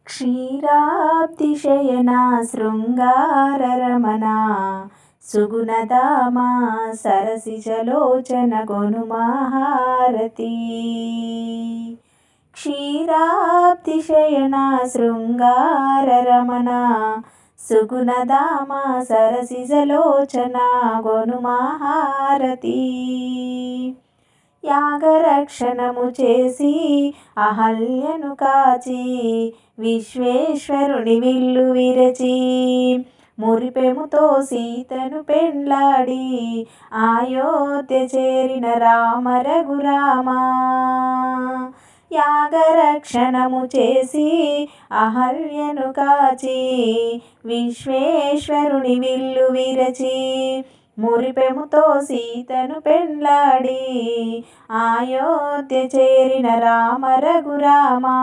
క్షీరాబ్ధిశయనా శృంగారరమణ సుగుణధామా సరసిజలోచన గొనుమాహారతి. క్షీరాబ్ధిశయనా శృంగారరమణ సుగుణధామా సరసిజలోచన గొనుమాహారతి. యాగరక్షణము చేసి అహల్యను కాచి విశ్వేశ్వరుని విల్లు విరచి మురిపెముతో సీతను పెండ్లాడి అయోధ్య చేరిన రామ రఘురామా. యాగరక్షణము చేసి అహల్యను కాచి విశ్వేశ్వరుని విల్లు విరచి మురిపెముతో సీతను పెండ్లాడి అయోధ్య చేరిన రామ రఘురామా.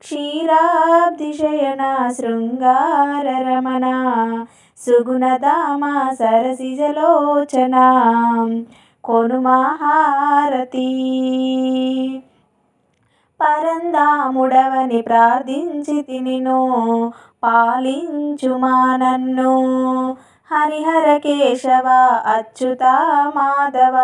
క్షీరాబ్ధిశయనా శృంగారరమణ సుగుణధామా సరసిజలోచన కొనుమాహారతి. పరంధాముడవని ప్రార్థించితి నిన్ను పాలించుమా నన్ను. హరిహర కేశవ అచ్యుత మాధవ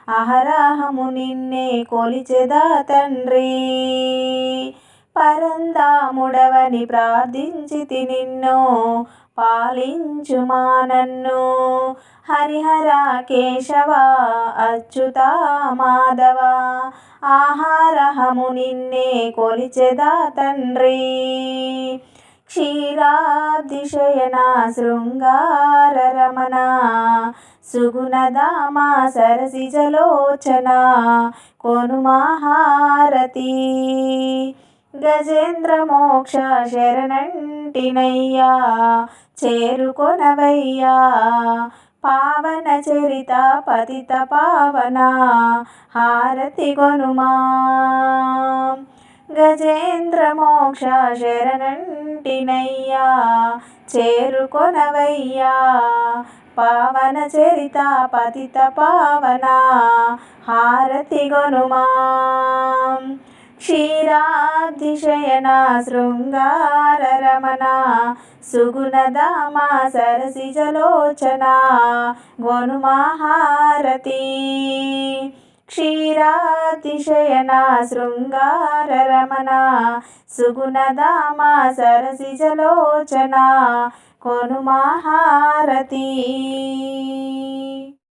అహరహము నిన్నే కొలిచెదా తండ్రి. పరంధాముడవని ప్రార్థించితి నిన్ను పాలించుమా నన్ను. హరిహర కేశవ అచ్యుత మాధవ ఆహారహము నిన్నే కొలిచెదా తండ్రి. క్షీరాబ్ధిశయనా శృంగారరమణ సుగుణధామా సరసిజలోచన కొనుమాహారతి. గజేంద్ర మోక్ష శరణంటినయ్యా చేరుకొనవయ్యా. పావన చరిత పతిత పావన హారతి గొనుమా. గజేంద్ర మోక్ష శరణంటినయ్యా చేరుకొనవయ్యా. పావన చరిత పతిత పావన హారతి గొనుమా. క్షీరాబ్ధిశయనా శృంగారరమణ సుగుణధామా సరసిజలోచన గొనుమాహారతి. క్షీరాబ్ధిశయనా శృంగారరమణ సుగుణధామా సరసిజలోచన కొనుమాహారతి.